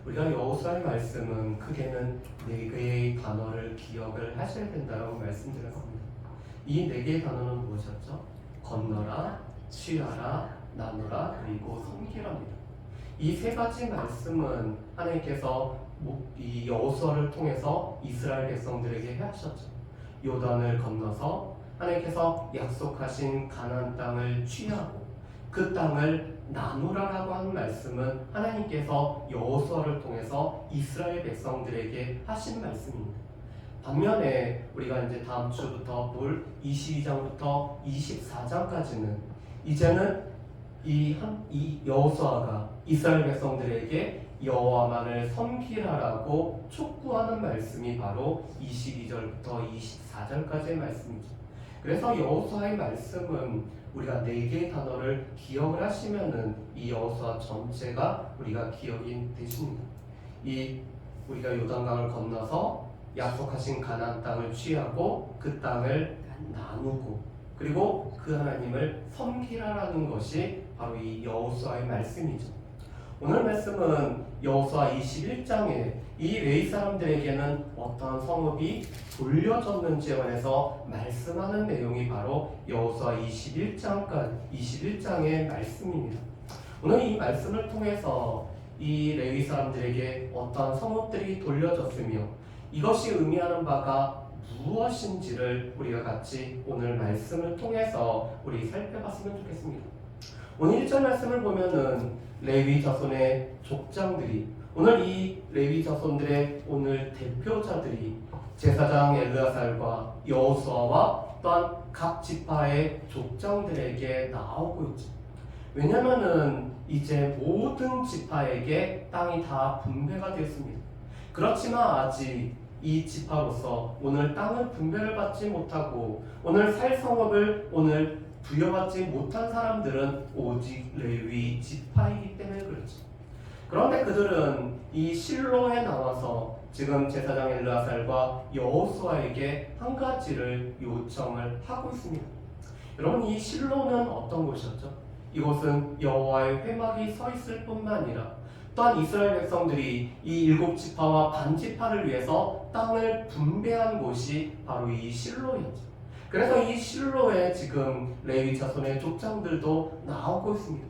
우리가 여호수아의 말씀은 크게는 네 개의 단어를 기억을 하셔야 된다고 말씀드렸습니다. 이 네 개의 단어는 무엇이었죠? 건너라, 취하라, 나누라, 그리고 섬기라입니다. 이 세 가지 말씀은 하나님께서 이 여호수아를 통해서 이스라엘 백성들에게 하셨죠. 요단을 건너서 하나님께서 약속하신 가나안 땅을 취하고 그 땅을 나누라라고 하는 말씀은 하나님께서 여호수아를 통해서 이스라엘 백성들에게 하신 말씀입니다. 반면에 우리가 이제 다음 주부터 볼 22장부터 24장까지는 이제는 이 여호수아가 이스라엘 백성들에게 여호와만을 섬기라라고 촉구하는 말씀이 바로 22절부터 24절까지의 말씀이죠. 그래서 여호수아의 말씀은 우리가 네 개의 단어를 기억을 하시면은 이 여호수아 전체가 우리가 기억이 되십니다. 우리가 요단강을 건너서 약속하신 가나안 땅을 취하고 그 땅을 나누고 그리고 그 하나님을 섬기라라는 것이 바로 이 여호수아의 말씀이죠. 오늘 말씀은 여호수아 21장에 이 레위 사람들에게는 어떠한 성읍이 돌려졌는지에 관해서 말씀하는 내용이 바로 여호수아 21장의 말씀입니다. 오늘 이 말씀을 통해서 이 레위 사람들에게 어떠한 성읍들이 돌려졌으며 이것이 의미하는 바가 무엇인지를 우리가 같이 오늘 말씀을 통해서 우리 살펴봤으면 좋겠습니다. 오늘 1절 말씀을 보면은 레위 자손의 족장들이 오늘 이 레위 자손들의 오늘 대표자들이 제사장 엘르아살과 여호수아와 또한 각 지파의 족장들에게 나오고 있죠. 왜냐하면은 이제 모든 지파에게 땅이 다 분배가 되었습니다. 그렇지만 아직 이 지파로서 오늘 땅을 분배를 받지 못하고 오늘 살 성읍을 오늘 부여받지 못한 사람들은 오직 레위 지파이기 때문에 그렇죠. 그런데 그들은 이 실로에 나와서 지금 제사장 엘르아살과 여호수아에게 한 가지를 요청을 하고 있습니다. 여러분, 이 실로는 어떤 곳이었죠? 이곳은 여호와의 회막이 서 있을 뿐만 아니라 또한 이스라엘 백성들이 이 일곱 지파와 반 지파를 위해서 땅을 분배한 곳이 바로 이 실로였죠. 그래서 이 실로에 지금 레위 자손의 족장들도 나오고 있습니다.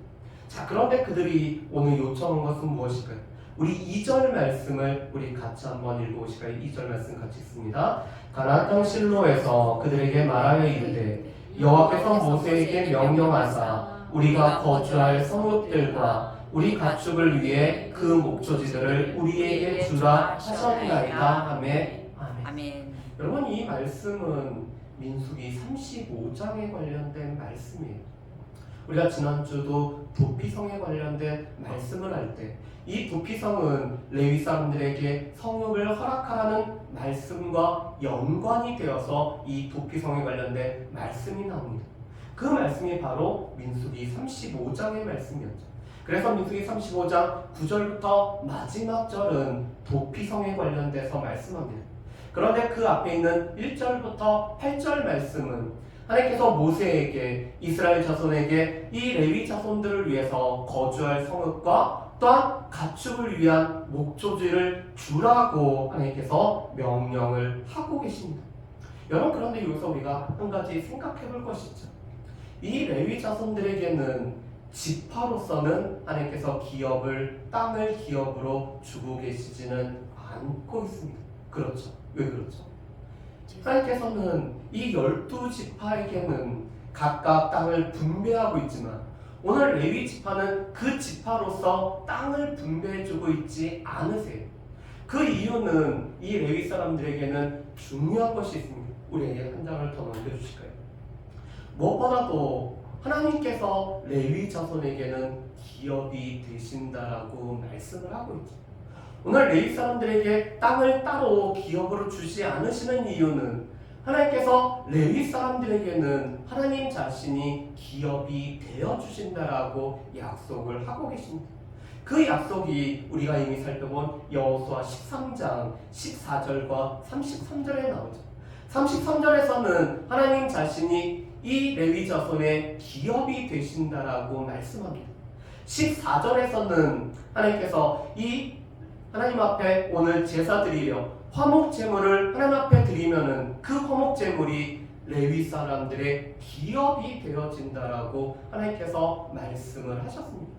자, 그런데 그들이 오늘 요청한 것은 무엇일까요? 우리 2절 말씀을 우리 같이 한번 읽어보실까요? 2절 말씀 같이 읽습니다. 가나안 땅 실로에서 그들에게 말하여 이르되 여호와께서 모세에게 명령하사 우리가 거주할 성읍들과 우리 가축을 위해 그 목초지들을 우리에게 주라 하셨나이다 하매 아멘. 여러분, 이 말씀은 민수기 35장에 관련된 말씀이에요. 우리가 지난주도 도피성에 관련된 말씀을 할 때 이 도피성은 레위 사람들에게 성읍을 허락하라는 말씀과 연관이 되어서 이 도피성에 관련된 말씀이 나옵니다. 그 말씀이 바로 민수기 35장의 말씀이었죠. 그래서 민수기 35장 9절부터 마지막 절은 도피성에 관련돼서 말씀합니다. 그런데 그 앞에 있는 1절부터 8절 말씀은 하나님께서 모세에게 이스라엘 자손에게 이 레위 자손들을 위해서 거주할 성읍과 또한 가축을 위한 목초지를 주라고 하나님께서 명령을 하고 계십니다. 여러분, 그런데 여기서 우리가 한 가지 생각해 볼 것이 있죠. 이 레위 자손들에게는 지파로서는 하나님께서 땅을 기업으로 주고 계시지는 않고 있습니다. 그렇죠. 왜 그렇죠? 하나님께서는 이 12지파에게는 각각 땅을 분배하고 있지만 오늘 레위 지파는 그 지파로서 땅을 분배해주고 있지 않으세요. 그 이유는 이 레위 사람들에게는 중요한 것이 있습니다. 우리에게 한 장을 더 넘겨주실까요? 무엇보다도 하나님께서 레위 자손에게는 기업이 되신다라고 말씀을 하고 있죠. 오늘 레위 사람들에게 땅을 따로 기업으로 주지 않으시는 이유는 하나님께서 레위 사람들에게는 하나님 자신이 기업이 되어 주신다라고 약속을 하고 계십니다. 그 약속이 우리가 이미 살펴본 여호수아 13장 14절과 33절에 나오죠. 33절에서는 하나님 자신이 이 레위 자손의 기업이 되신다라고 말씀합니다. 14절에서는 하나님께서 이 하나님 앞에 오늘 제사 드리려 화목 제물을 하나님 앞에 드리면은 그 화목 제물이 레위 사람들의 기업이 되어진다라고 하나님께서 말씀을 하셨습니다.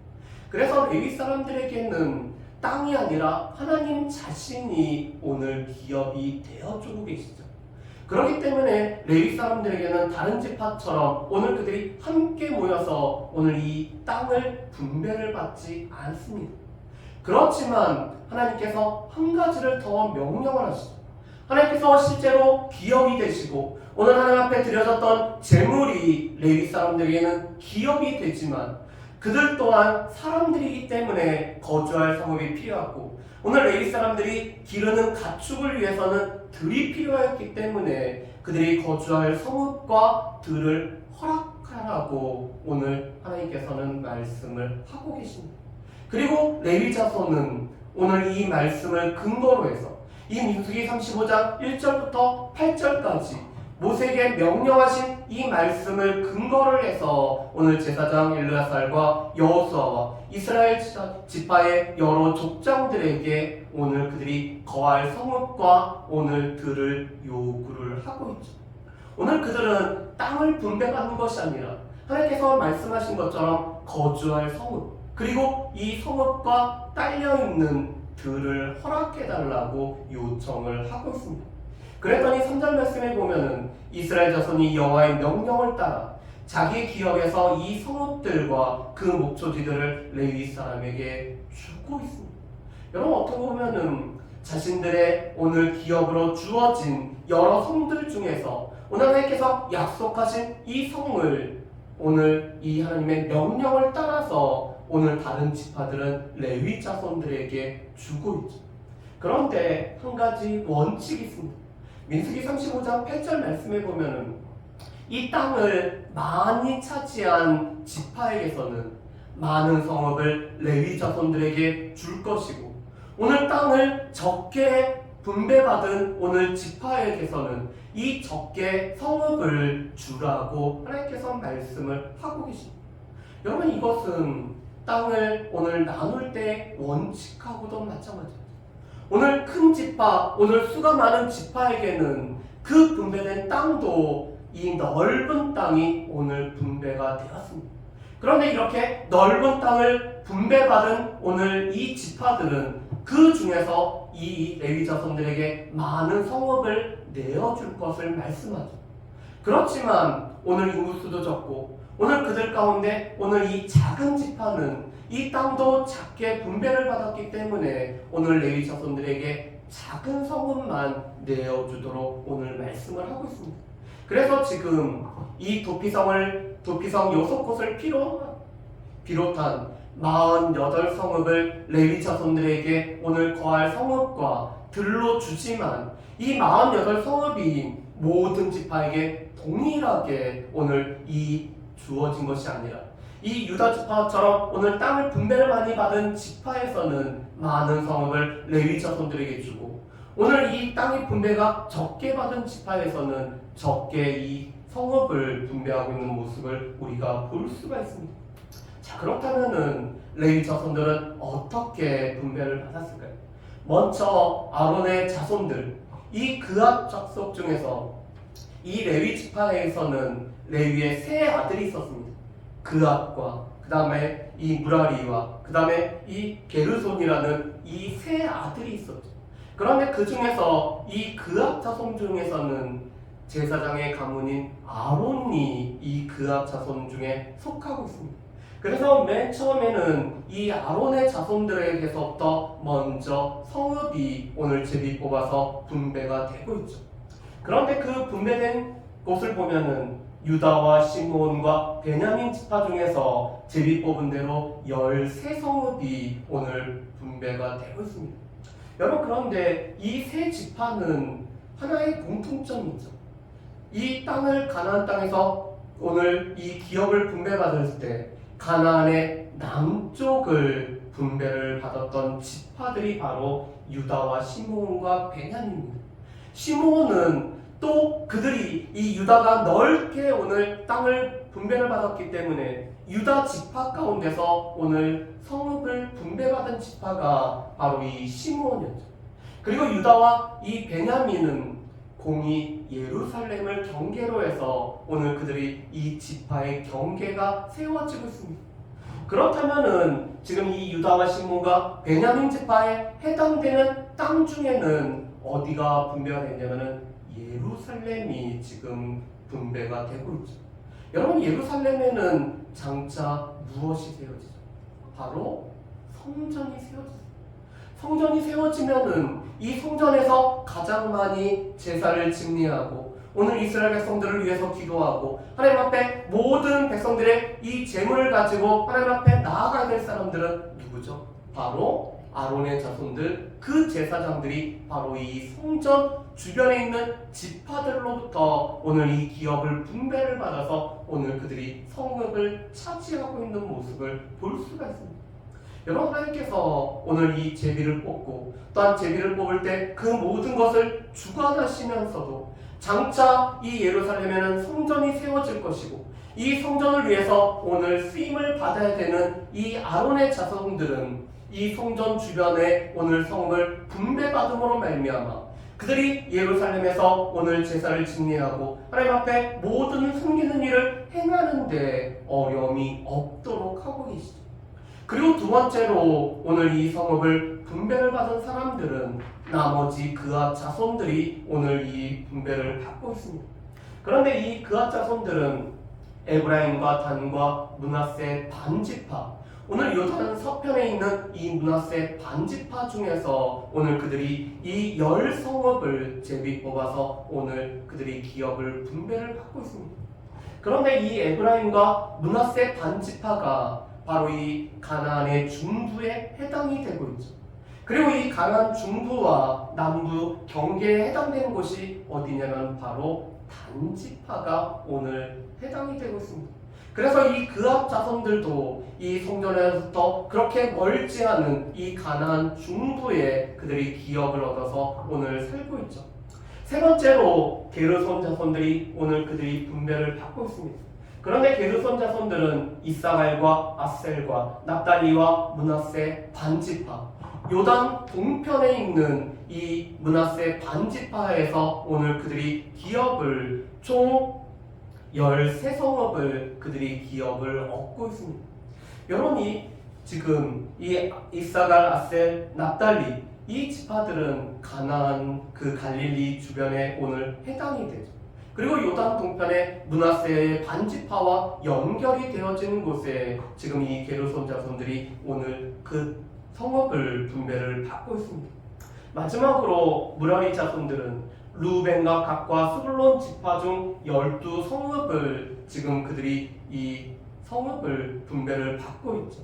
그래서 레위 사람들에게는 땅이 아니라 하나님 자신이 오늘 기업이 되어주고 계시죠. 그렇기 때문에 레위 사람들에게는 다른 지파처럼 오늘 그들이 함께 모여서 오늘 이 땅을 분배를 받지 않습니다. 그렇지만 하나님께서 한 가지를 더 명령을 하시죠. 하나님께서 실제로 기업이 되시고 오늘 하나님 앞에 드려졌던 제물이 레위 사람들에게는 기업이 되지만 그들 또한 사람들이기 때문에 거주할 성읍이 필요하고 오늘 레위 사람들이 기르는 가축을 위해서는 들이 필요했기 때문에 그들이 거주할 성읍과 들을 허락하라고 오늘 하나님께서는 말씀을 하고 계십니다. 그리고 레위 자손은 오늘 이 말씀을 근거로 해서 이 민수기 35장 1절부터 8절까지 모세에게 명령하신 이 말씀을 근거를 해서 오늘 제사장 엘르아살과 여호수아와 이스라엘 지파의 여러 족장들에게 오늘 그들이 거할 성읍과 오늘 들을 요구를 하고 있죠. 오늘 그들은 땅을 분배받는 것이 아니라 하나님께서 말씀하신 것처럼 거주할 성읍 그리고 이 성읍과 딸려있는 들을 허락해달라고 요청을 하고 있습니다. 그랬더니 3절 말씀에 보면은 이스라엘 자손이 여호와의 명령을 따라 자기 기업에서 이 성읍들과 그 목초지들을 레위 사람에게 주고 있습니다. 여러분 어떻게 보면은 자신들의 오늘 기업으로 주어진 여러 성들 중에서 오늘 하나님께서 약속하신 이 성을 오늘 이 하나님의 명령을 따라서 오늘 다른 지파들은 레위 자손들에게 주고 있죠. 그런데 한 가지 원칙이 있습니다. 민수기 35장 8절 말씀에 보면은 이 땅을 많이 차지한 지파에게서는 많은 성읍을 레위 자손들에게 줄 것이고 오늘 땅을 적게 분배받은 오늘 지파에게서는 이 적게 성읍을 주라고 하나님께서 말씀을 하고 계십니다. 여러분 이것은 땅을 오늘 나눌 때 원칙하고도 마찬가지입니다. 오늘 큰 지파, 오늘 수가 많은 지파에게는 그 분배된 땅도 이 넓은 땅이 오늘 분배가 되었습니다. 그런데 이렇게 넓은 땅을 분배받은 오늘 이 지파들은 그 중에서 이 레위 자손들에게 많은 성읍을 내어줄 것을 말씀하죠. 그렇지만 오늘 인구수도 적고 오늘 그들 가운데 오늘 이 작은 지파는 이 땅도 작게 분배를 받았기 때문에 오늘 레위 자손들에게 작은 성읍만 내어주도록 오늘 말씀을 하고 있습니다. 그래서 지금 이 도피성 6곳을 비롯한 48성읍을 레위 자손들에게 오늘 거할 성읍과 들로 주지만 이 48성읍이 모든 지파에게 동일하게 오늘 이 주어진 것이 아니라 이 유다 지파처럼 오늘 땅을 분배를 많이 받은 지파에서는 많은 성읍을 레위 자손들에게 주고 오늘 이 땅의 분배가 적게 받은 지파에서는 적게 이 성읍을 분배하고 있는 모습을 우리가 볼 수가 있습니다. 자, 그렇다면은 레위 자손들은 어떻게 분배를 받았을까요? 먼저 아론의 자손들, 이 그압 족속 중에서 이 레위 지파에서는 레위의 세 아들이 있었습니다. 그압과 그 다음에 이 무라리와 그 다음에 이 게르손이라는 이 세 아들이 있었죠. 그런데 그 중에서 이 그압 자손 중에서는 제사장의 가문인 아론이 이 그압 자손 중에 속하고 있습니다. 그래서 맨 처음에는 이 아론의 자손들에게서부터 먼저 성읍이 오늘 제비 뽑아서 분배가 되고 있죠. 그런데 그 분배된 곳을 보면은 유다와 시므온과 베냐민 지파 중에서 제비 뽑은 대로 13성읍이 오늘 분배가 되고 있습니다. 여러분 그런데 이 세 지파는 하나의 공통점이 있죠. 이 땅을 가나안 땅에서 오늘 이 기업을 분배받을 때 가나안의 남쪽을 분배를 받았던 지파들이 바로 유다와 시므온과 베냐민입니다. 시므온은 또 그들이 이 유다가 넓게 오늘 땅을 분배를 받았기 때문에 유다 지파 가운데서 오늘 성읍을 분배받은 지파가 바로 이 시므온이었죠. 그리고 유다와 이 베냐민은 공이 예루살렘을 경계로 해서 오늘 그들이 이 지파의 경계가 세워지고 있습니다. 그렇다면은 지금 이 유다와 시므온과 베냐민 지파에 해당되는 땅 중에는 어디가 분배가 됐냐면은 예루살렘이 지금 분배가 되고 있죠. 여러분, 예루살렘에는 장차 무엇이 세워지죠? 바로 성전이 세워지죠. 성전이 세워지면은 이 성전에서 가장 많이 제사를 집리하고 오늘 이스라엘 백성들을 위해서 기도하고 하나님 앞에 모든 백성들의 이 재물을 가지고 하나님 앞에 나아가야 될 사람들은 누구죠? 바로 아론의 자손들, 그 제사장들이 바로 이 성전 주변에 있는 지파들로부터 오늘 이 기업을 분배를 받아서 오늘 그들이 성읍을 차지하고 있는 모습을 볼 수가 있습니다. 여러분, 하나님께서 오늘 이 제비를 뽑고 또한 제비를 뽑을 때 그 모든 것을 주관하시면서도 장차 이 예루살렘에는 성전이 세워질 것이고 이 성전을 위해서 오늘 쓰임을 받아야 되는 이 아론의 자손들은 이 성전 주변에 오늘 성을 분배받음으로 말미암아 그들이 예루살렘에서 오늘 제사를 집리하고 하나님 앞에 모든 숨기는 일을 행하는데 어려움이 없도록 하고 계시죠. 그리고 두 번째로 오늘 이 성읍을 분배를 받은 사람들은 나머지 그앗 자손들이 오늘 이 분배를 받고 있습니다. 그런데 이 그앗 자손들은 에브라임과 단과 므낫세 반지파, 오늘 요단 서편에 있는 이 므낫세 반지파 중에서 오늘 그들이 이 10성읍을 제비 뽑아서 오늘 그들이 기업을 분배를 받고 있습니다. 그런데 이 에브라임과 므낫세 반지파가 바로 이 가나안의 중부에 해당이 되고 있죠. 그리고 이 가나안 중부와 남부 경계에 해당되는 곳이 어디냐면 바로 단지파가 오늘 해당이 되고 있습니다. 그래서 이 그앗 자손들도 이 성전에서부터 그렇게 멀지 않은 이 가나안 중부에 그들이 기업을 얻어서 오늘 살고 있죠. 세 번째로 게르손 자손들이 오늘 그들이 분배를 받고 있습니다. 그런데 게르손 자손들은 이사갈과 아셀과 납달리와 므낫세 반지파, 요단 동편에 있는 이 므낫세 반지파에서 오늘 그들이 기업을 총 13성읍을 그들이 기업을 얻고 있습니다. 여러분이 지금 이 이사갈, 아셀, 납달리 이 지파들은 가나안 그 갈릴리 주변에 오늘 해당이 되죠. 그리고 요단 동편의 므낫세의 반지파와 연결이 되어지는 곳에 지금 이 게르손 자손들이 오늘 그 성읍을 분배를 받고 있습니다. 마지막으로 무라리 자손들은 루벤과 갓과 스불론 지파 중 12성읍을 지금 그들이 이 성읍을 분배를 받고 있죠.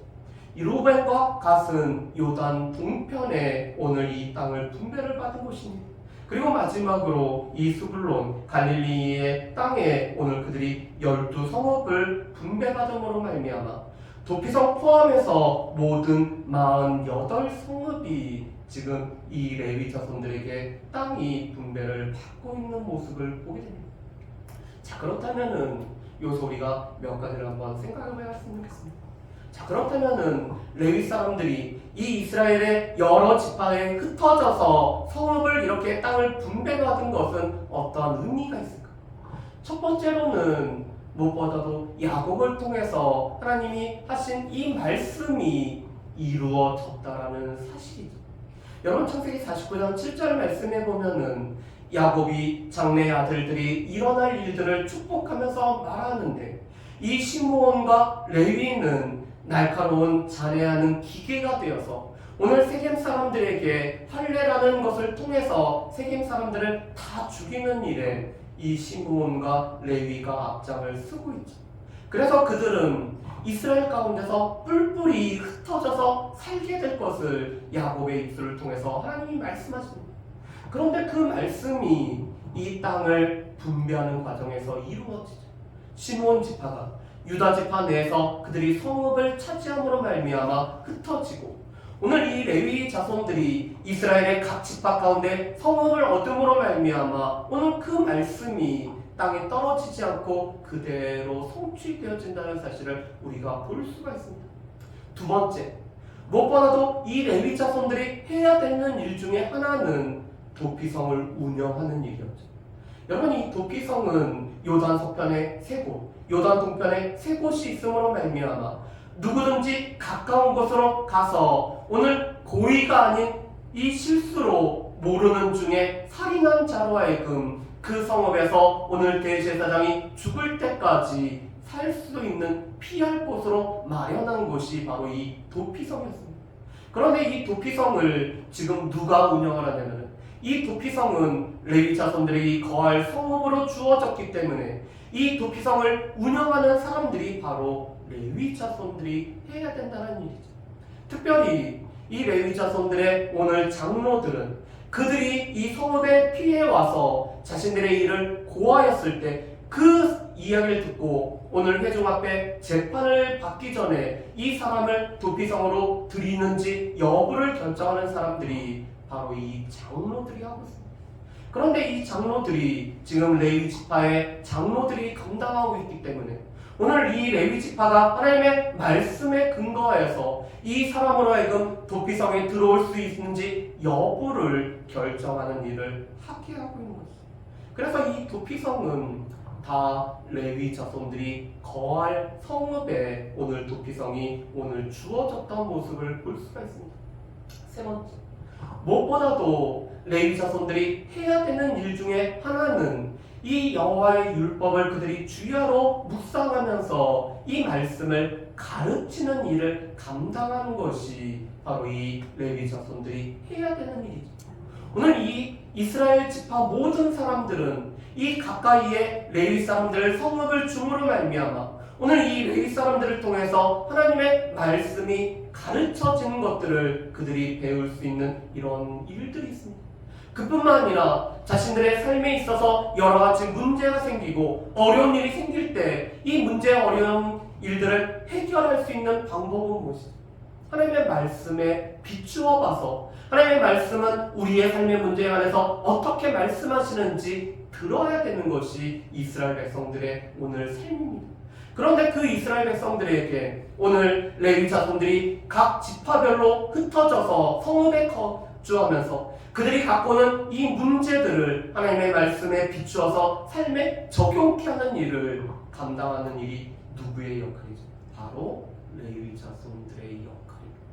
이 루벤과 갓은 요단 동편에 오늘 이 땅을 분배를 받은 곳입니다. 그리고 마지막으로 이 스불론 갈릴리의 땅에 오늘 그들이 12성읍을 분배받음으로 말미암아 도피성 포함해서 모든 48성읍이 지금 이 레위 자손들에게 땅이 분배를 받고 있는 모습을 보게 됩니다. 자, 그렇다면은 이 소리가 몇 가지를 한번 생각해 봤으면 좋겠습니다. 자, 그렇다면은 레위 사람들이 이 이스라엘의 여러 지파에 흩어져서 성읍을 이렇게 땅을 분배받은 것은 어떠한 의미가 있을까? 첫 번째로는 무엇보다도 야곱을 통해서 하나님이 하신 이 말씀이 이루어졌다라는 사실이죠. 여러분, 창세기 49장 7절 말씀에 보면은 야곱이 장래 아들들이 일어날 일들을 축복하면서 말하는데 이 시므온과 레위는 날카로운 잔해하는 기계가 되어서 오늘 세겜 사람들에게 할례라는 것을 통해서 세겜 사람들을 다 죽이는 일에 이 시므온과 레위가 앞장을 쓰고 있죠. 그래서 그들은 이스라엘 가운데서 뿔뿔이 흩어져서 살게 될 것을 야곱의 입술을 통해서 하나님이 말씀하십니다. 그런데 그 말씀이 이 땅을 분배하는 과정에서 이루어지죠. 시므온 지파가 유다 지파 내에서 그들이 성읍을 차지함으로 말미암아 흩어지고 오늘 이 레위 자손들이 이스라엘의 각 지파 가운데 성읍을 얻음으로 말미암아 오늘 그 말씀이 땅에 떨어지지 않고 그대로 성취되어진다는 사실을 우리가 볼 수가 있습니다. 두 번째, 무엇보다도 이 레위 자손들이 해야 되는 일 중에 하나는 도피성을 운영하는 일이었죠. 여러분, 이 도피성은 요단 서편에 세 곳, 요단 동편에 세 곳이 있음으로 말미암아 누구든지 가까운 곳으로 가서 오늘 고의가 아닌 이 실수로 모르는 중에 살인한 자로 하여금 그 성읍에서 오늘 대제사장이 죽을 때까지 살 수 있는 피할 곳으로 마련한 곳이 바로 이 도피성이었습니다. 그런데 이 도피성을 지금 누가 운영을 하냐면 이 도피성은 레위 자손들이 거할 성읍으로 주어졌기 때문에 이 도피성을 운영하는 사람들이 바로 레위 자손들이 해야 된다는 일이죠. 특별히 이 레위 자손들의 오늘 장로들은 그들이 이 성읍에 피해 와서 자신들의 일을 고하였을 때 그 이야기를 듣고 오늘 회중 앞에 재판을 받기 전에 이 사람을 도피성으로 들이는지 여부를 결정하는 사람들이 바로 이 장로들이 하고 있습니다. 그런데 이 장로들이 지금 레위 지파의 장로들이 감당하고 있기 때문에 오늘 이 레위 지파가 하나님의 말씀에 근거하여서 이 사람으로 하여금 도피성에 들어올 수 있는지 여부를 결정하는 일을 하게 하고 있는 것입니다. 그래서 이 도피성은 다 레위 자손들이 거할 성읍에 오늘 도피성이 오늘 주어졌던 모습을 볼 수가 있습니다. 세 번째, 무엇보다도 레위 자손들이 해야 되는 일 중에 하나는 이 여호와의 율법을 그들이 주야로 묵상하면서 이 말씀을 가르치는 일을 감당하는 것이 바로 이 레위 자손들이 해야 되는 일이죠. 오늘 이 이스라엘 지파 모든 사람들은 이 가까이에 레위 사람들을 성읍을 줌으로 말미암아 오늘 이 레위 사람들을 통해서 하나님의 말씀이 가르쳐지는 것들을 그들이 배울 수 있는 이런 일들이 있습니다. 그뿐만 아니라 자신들의 삶에 있어서 여러 가지 문제가 생기고 어려운 일이 생길 때 이 문제 어려운 일들을 해결할 수 있는 방법은 무엇이죠? 하나님의 말씀에 비추어 봐서 하나님의 말씀은 우리의 삶의 문제에 관해서 어떻게 말씀하시는지 들어야 되는 것이 이스라엘 백성들의 오늘 삶입니다. 그런데 그 이스라엘 백성들에게 오늘 레위 자손들이 각 지파별로 흩어져서 성읍에 거주하면서 그들이 갖고 오는 이 문제들을 하나님의 말씀에 비추어서 삶에 적용케 하는 일을 감당하는 일이 누구의 역할이죠? 바로 레위 자손들의 역할입니다.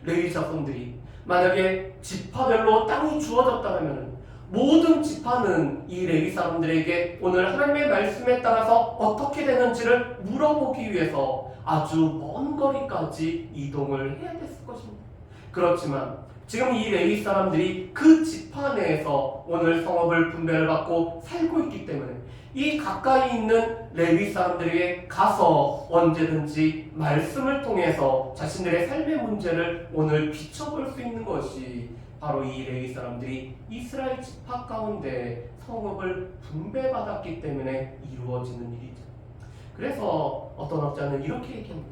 레위 자손들이 만약에 지파별로 땅이 주어졌다면 모든 지파는 이 레위 사람들에게 오늘 하나님의 말씀에 따라서 어떻게 되는지를 물어보기 위해서 아주 먼 거리까지 이동을 해야 됐을 것입니다. 그렇지만 지금 이 레위 사람들이 그 지파 내에서 오늘 성읍을 분배를 받고 살고 있기 때문에 이 가까이 있는 레위 사람들에게 가서 언제든지 말씀을 통해서 자신들의 삶의 문제를 오늘 비춰볼 수 있는 것이 바로 이 레위 사람들이 이스라엘 지파 가운데 성읍을 분배받았기 때문에 이루어지는 일이죠. 그래서 어떤 학자는 이렇게 얘기합니다.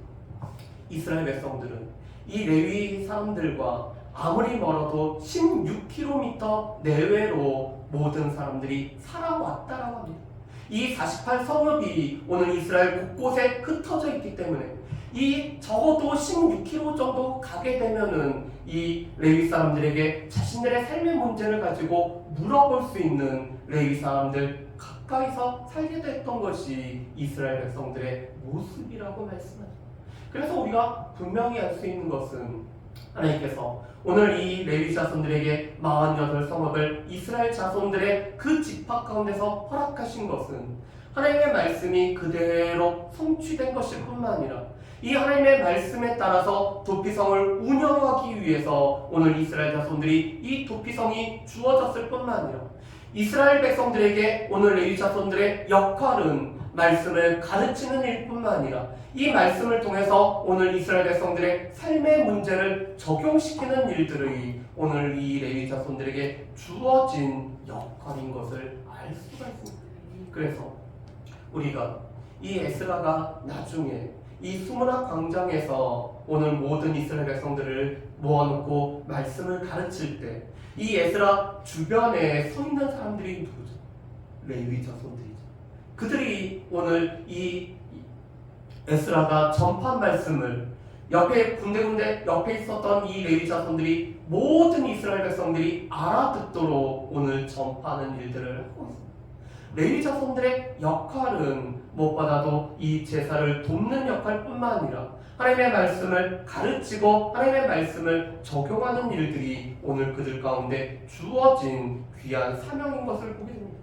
이스라엘 백성들은 이 레위 사람들과 아무리 멀어도 16km 내외로 모든 사람들이 살아왔다라고 합니다. 이 48성읍이 오늘 이스라엘 곳곳에 흩어져 있기 때문에 이 적어도 16km 정도 가게 되면은 이 레위 사람들에게 자신들의 삶의 문제를 가지고 물어볼 수 있는 레위 사람들 가까이서 살게 됐던 것이 이스라엘 백성들의 모습이라고 말씀하죠. 그래서 우리가 분명히 알 수 있는 것은 하나님께서 오늘 이 레위 자손들에게 48성읍을 이스라엘 자손들의 그 지파 가운데서 허락하신 것은 하나님의 말씀이 그대로 성취된 것일 뿐만 아니라 이 하나님의 말씀에 따라서 도피성을 운영하기 위해서 오늘 이스라엘 자손들이 이 도피성이 주어졌을 뿐만 아니라 이스라엘 백성들에게 오늘 레위 자손들의 역할은 말씀을 가르치는 일뿐만 아니라 이 말씀을 통해서 오늘 이스라엘 백성들의 삶의 문제를 적용시키는 일들이 오늘 이 레위 자손들에게 주어진 역할인 것을 알 수가 있습니다. 그래서 우리가 이 에스라가 나중에 이 수문학 광장에서 오늘 모든 이스라엘 백성들을 모아놓고 말씀을 가르칠 때 이 에스라 주변에 서 있는 사람들이 누구죠? 레위 자손들이죠. 그들이 오늘 이 에스라가 전파한 말씀을 옆에 군데군데 옆에 있었던 이 레위 자손들이 모든 이스라엘 백성들이 알아듣도록 오늘 전파하는 일들을 하고 있습니다. 레위 자손들의 역할은 무엇보다도 이 제사를 돕는 역할뿐만 아니라 하나님의 말씀을 가르치고 하나님의 말씀을 적용하는 일들이 오늘 그들 가운데 주어진 귀한 사명인 것을 보게 됩니다.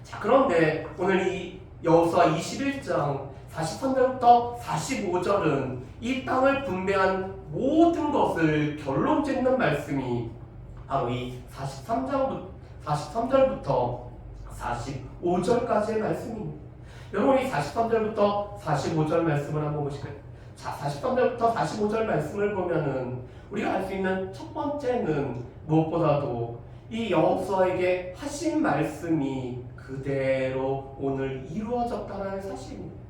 자, 그런데 오늘 이 여호수아 21장 43절부터 45절은 이 땅을 분배한 모든 것을 결론 짓는 말씀이 바로 이 43절부터 45절까지의 말씀입니다. 여러분, 이 43절부터 45절 말씀을 한번 보실까요? 자, 43절부터 45절 말씀을 보면은 우리가 알 수 있는 첫 번째는 무엇보다도 이 여호수아에게 하신 말씀이 그대로 오늘 이루어졌다는 사실입니다.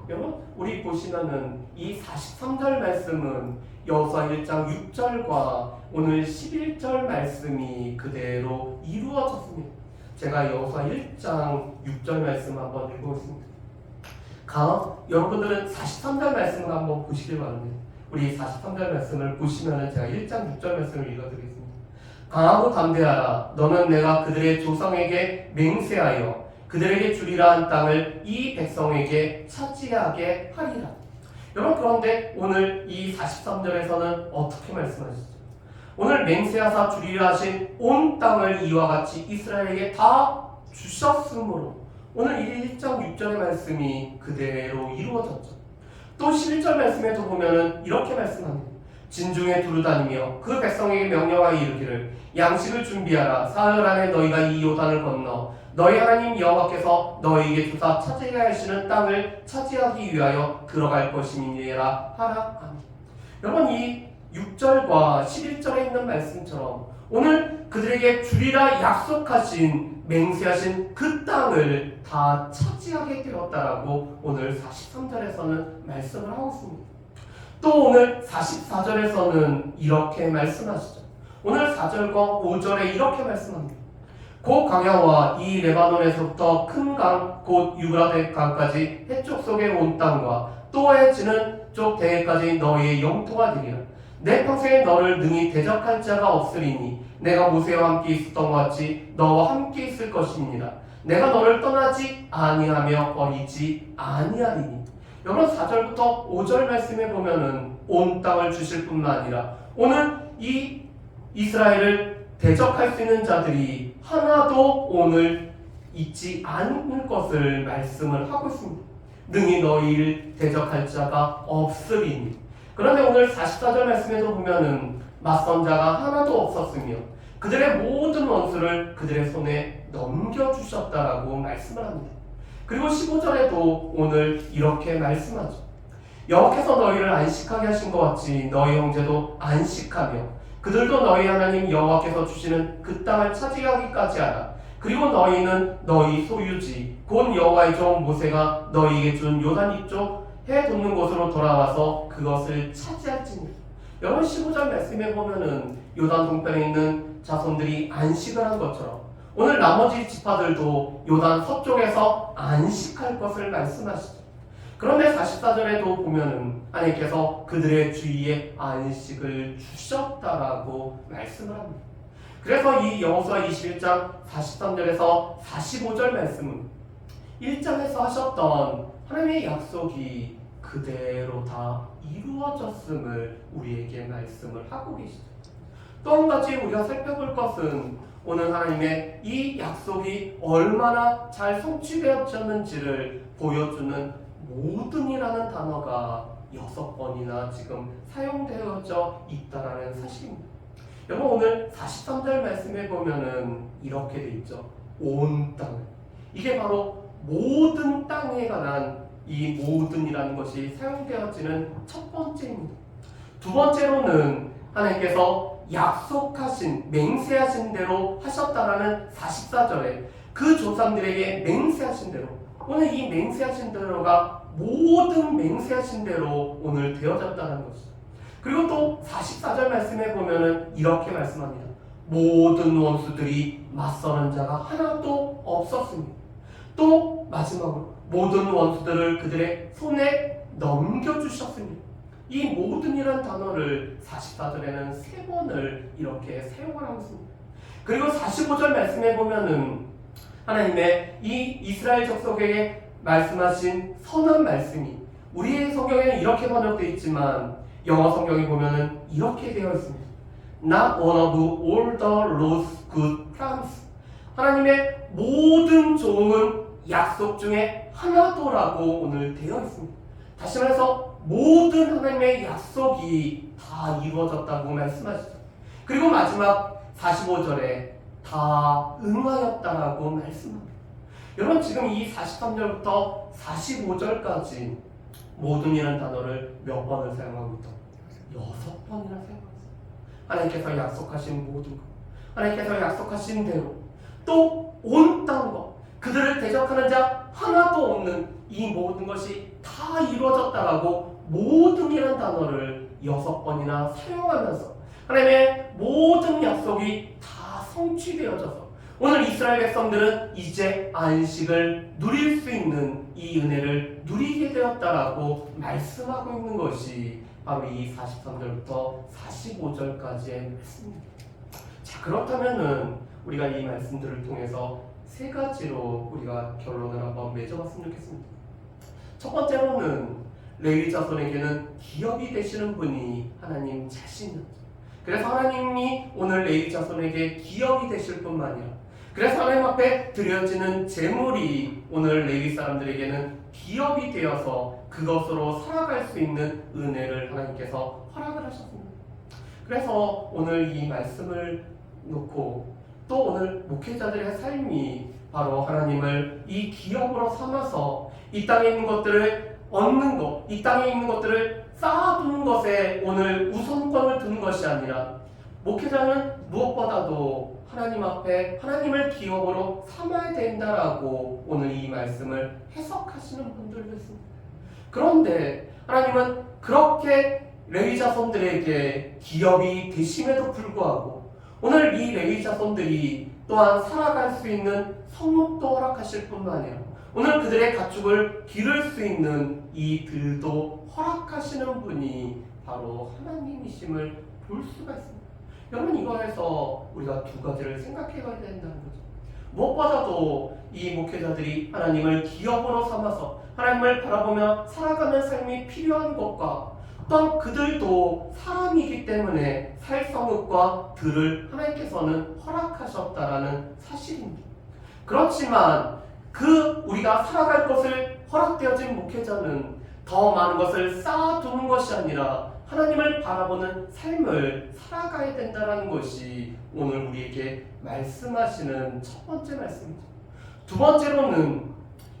여러분, 우리 보시면은 이 43절 말씀은 여호수아 1장 6절과 오늘 11절 말씀이 그대로 이루어졌습니다. 제가 여호수아 1장 6절 말씀 한번 읽어보겠습니다. 여러분들은 43절 말씀을 한번 보시길 바랍니다. 우리 43절 말씀을 보시면은 제가 1장 6절 말씀을 읽어드리겠습니다. 강하고 담대하라. 너는 내가 그들의 조상에게 맹세하여 그들에게 주리라 한 땅을 이 백성에게 차지하게 하리라. 여러분, 그런데 오늘 이 43절에서는 어떻게 말씀하시죠? 오늘 맹세하사 주리라 하신 온 땅을 이와 같이 이스라엘에게 다 주셨으므로 오늘 1장 6절의 말씀이 그대로 이루어졌죠. 또 11절 말씀에도 보면은 이렇게 말씀합니다. 진중에 두루 다니며 그 백성에게 명령하여 이르기를 양식을 준비하라. 사흘 안에 너희가 이 요단을 건너 너희 하나님 여호와께서 너희에게 주사 차지해야 하시는 땅을 차지하기 위하여 들어갈 것임이니라 하라. 아멘. 여러분, 이 6절과 11절에 있는 말씀처럼 오늘 그들에게 주리라 약속하신 맹세하신 그 땅을 다 차지하게 되었다라고 오늘 43절에서는 말씀을 하고 있습니다. 또 오늘 44절에서는 이렇게 말씀하시죠. 오늘 4절과 5절에 이렇게 말씀합니다. 곧 강야와 이 레바논에서부터 큰 강 곧 유브라데 강까지 해쪽 속의 온 땅과 또 해지는 쪽 대해까지 너희의 영토가 되리라. 내 평생에 너를 능히 대적할 자가 없으리니 내가 모세와 함께 있었던 것 같이 너와 함께 있을 것입니다. 내가 너를 떠나지 아니하며 버리지 아니하리니. 여러분, 4절부터 5절 말씀에 보면은 온 땅을 주실 뿐만 아니라 오늘 이 이스라엘을 대적할 수 있는 자들이 하나도 오늘 있지 않을 것을 말씀을 하고 있습니다. 능히 너희를 대적할 자가 없으리니. 그런데 오늘 44절 말씀에도 보면은 맞선 자가 하나도 없었으며 그들의 모든 원수를 그들의 손에 넘겨주셨다라고 말씀을 합니다. 그리고 15절에도 오늘 이렇게 말씀하죠. 여호와께서 너희를 안식하게 하신 것 같이 너희 형제도 안식하며 그들도 너희 하나님 여호와께서 주시는 그 땅을 차지하기까지 하라. 그리고 너희는 너희 소유지 곧 여호와의 종 모세가 너희에게 준 요단 이쪽 해 돋는 곳으로 돌아와서 그것을 차지할지니. 여러분, 15절 말씀에 보면은 요단 동편에 있는 자손들이 안식을 한 것처럼 오늘 나머지 지파들도 요단 서쪽에서 안식할 것을 말씀하시죠. 그런데 44절에도 보면은 하나님께서 그들의 주위에 안식을 주셨다라고 말씀을 합니다. 그래서 이 여호수아 21장 43절에서 45절 말씀은 1장에서 하셨던 하나님의 약속이 그대로 다 이루어졌음을 우리에게 말씀을 하고 계시죠. 또 한 가지 우리가 살펴볼 것은 오늘 하나님의 이 약속이 얼마나 잘 성취되었는지를 보여주는 모든이라는 단어가 6번이나 지금 사용되어져 있다라는 사실입니다. 여러분, 오늘 43절 말씀에 보면은 이렇게 돼 있죠. 온 땅. 이게 바로 모든 땅에 관한 이 모든이라는 것이 사용되어지는 첫 번째입니다. 두 번째로는 하나님께서 약속하신 맹세하신 대로 하셨다라는 44절에 그 조상들에게 맹세하신 대로 오늘 이 맹세하신 대로가 모든 맹세하신 대로 오늘 되어졌다는 것이죠. 그리고 또 44절 말씀에 보면은 이렇게 말씀합니다. 모든 원수들이 맞서는 자가 하나도 없었습니다. 또 마지막으로 모든 원수들을 그들의 손에 넘겨주셨습니다. 이 모든이란 단어를 44절에는 3번을 이렇게 사용을 하고 있습니다. 그리고 45절 말씀해 보면은 하나님의 이 이스라엘 족속에게 말씀하신 선한 말씀이 우리의 성경에는 이렇게 번역되어 있지만 영어 성경에 보면은 이렇게 되어 있습니다. Not one of all the Lord's good promise. 하나님의 모든 좋은 약속 중에 하나도라고 오늘 되어 있습니다. 다시 말해서 모든 하나님의 약속이 다 이루어졌다고 말씀하시죠. 그리고 마지막 45절에 다 응하였다라고 말씀합니다. 여러분 지금 이 43절부터 45절까지 모든이라는 단어를 몇 번을 사용하고 있죠? 6번이나 사용하고 있어요. 하나님께서 약속하신 모든 것, 하나님께서 약속하신 대로 또 온 땅과 그들을 대적하는 자 하나도 없는 이 모든 것이 다 이루어졌다라고 모든이라는 단어를 6번이나 사용하면서 하나님의 모든 약속이 다 성취되어져서 오늘 이스라엘 백성들은 이제 안식을 누릴 수 있는 이 은혜를 누리게 되었다라고 말씀하고 있는 것이 바로 이 43절부터 45절까지의 말씀입니다. 자, 그렇다면은 우리가 이 말씀들을 통해서 3가지로 우리가 결론을 한번 맺어봤으면 좋겠습니다. 첫 번째로는 레위 자손에게는 기업이 되시는 분이 하나님 자신이었죠. 그래서 하나님이 오늘 레위 자손에게 기업이 되실 뿐만 아니라 그래서 하나님 앞에 드려지는 제물이 오늘 레위 사람들에게는 기업이 되어서 그것으로 살아갈 수 있는 은혜를 하나님께서 허락을 하셨습니다. 그래서 오늘 이 말씀을 놓고 또 오늘 목회자들의 삶이 바로 하나님을 이 기업으로 삼아서 이 땅에 있는 것들을 얻는 것, 이 땅에 있는 것들을 쌓아두는 것에 오늘 우선권을 두는 것이 아니라 목회자는 무엇보다도 하나님 앞에 하나님을 기업으로 삼아야 된다라고 오늘 이 말씀을 해석하시는 분들도 있습니다. 그런데 하나님은 그렇게 레위 자손들에게 기업이 되심에도 불구하고 오늘 이 레위 자손들이 또한 살아갈 수 있는 성읍도 허락하실 뿐만 아니라 오늘 그들의 가축을 기를 수 있는 이 들도 허락하시는 분이 바로 하나님이심을 볼 수가 있습니다. 여러분 이거에서 우리가 2가지를 생각해 봐야 된다는 거죠. 무엇보다도 이 목회자들이 하나님을 기업으로 삼아서 하나님을 바라보며 살아가는 삶이 필요한 것과 또한 그들도 사람이기 때문에 살 성읍과 들을 하나님께서는 허락하셨다라는 사실입니다. 그렇지만 우리가 살아갈 것을 허락되어진 목회자는 더 많은 것을 쌓아두는 것이 아니라 하나님을 바라보는 삶을 살아가야 된다는 것이 오늘 우리에게 말씀하시는 첫 번째 말씀입니다. 2번째로는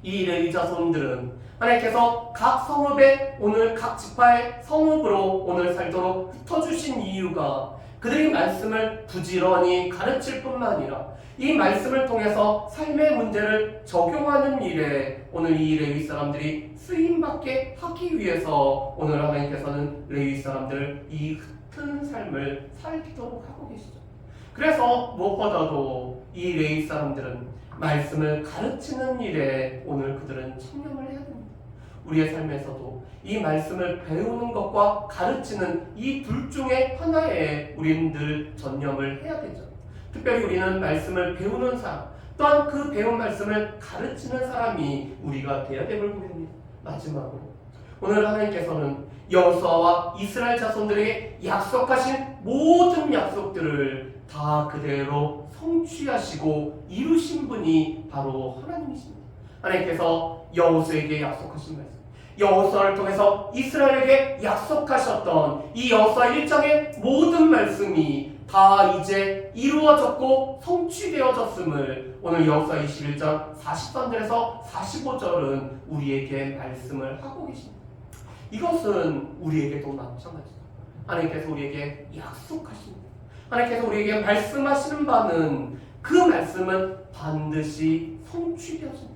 이 레위 자손들은 하나님께서 각 성읍에 오늘 각 지파의 성읍으로 오늘 살도록 흩어주신 이유가 그들이 말씀을 부지런히 가르칠 뿐만 아니라 이 말씀을 통해서 삶의 문제를 적용하는 일에 오늘 이 레위 사람들이 쓰임받게 하기 위해서 오늘 하나님께서는 레위 사람들을 이 흩은 삶을 살도록 하고 계시죠. 그래서 무엇보다도 이 레위 사람들은 말씀을 가르치는 일에 오늘 그들은 청렴을 해야 됩니다. 우리의 삶에서도 이 말씀을 배우는 것과 가르치는 이 둘 중에 하나에 우리는 늘 전념을 해야 되죠. 특별히 우리는 말씀을 배우는 사람, 또한 그 배운 말씀을 가르치는 사람이 우리가 되어야 될 부분입니다. 마지막으로 오늘 하나님께서는 여호수아와 이스라엘 자손들에게 약속하신 모든 약속들을 다 그대로 성취하시고 이루신 분이 바로 하나님이십니다. 하나님께서 여호수아에게 약속하신 말씀, 여호수아를 통해서 이스라엘에게 약속하셨던 이 여호수아 1장의 모든 말씀이 다 이제 이루어졌고 성취되어졌음을 오늘 여호수아 21장 43절에서 45절은 우리에게 말씀을 하고 계십니다. 이것은 우리에게도 마찬가지다. 하나님께서 우리에게 약속하십니다. 하나님께서 우리에게 말씀하시는 바는 그 말씀은 반드시 성취되어집니다.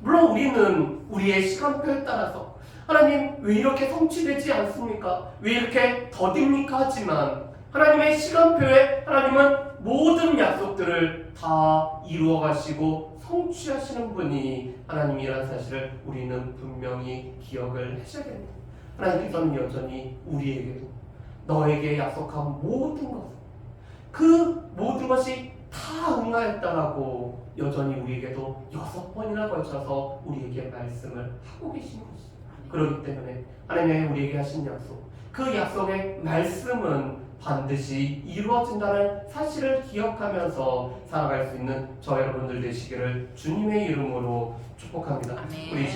물론 우리는 우리의 시간표에 따라서 하나님 왜 이렇게 성취되지 않습니까? 왜 이렇게 더딥니까? 하지만 하나님의 시간표에 하나님은 모든 약속들을 것들을 다 이루어 가시고 성취하시는 분이 하나님이라는 사실을 우리는 분명히 기억을 하셔야 됩니다. 하나님께서는 여전히 우리에게도 너에게 약속한 모든 것, 그 모든 것이 다 응하였다라고 여전히 우리에게도 6번이나 걸쳐서 우리에게 말씀을 하고 계신 것이죠. 그렇기 때문에 하나님의 우리에게 하신 약속, 그 약속의 말씀은 반드시 이루어진다는 사실을 기억하면서 살아갈 수 있는 저 여러분들 되시기를 주님의 이름으로 축복합니다. 아멘. 우리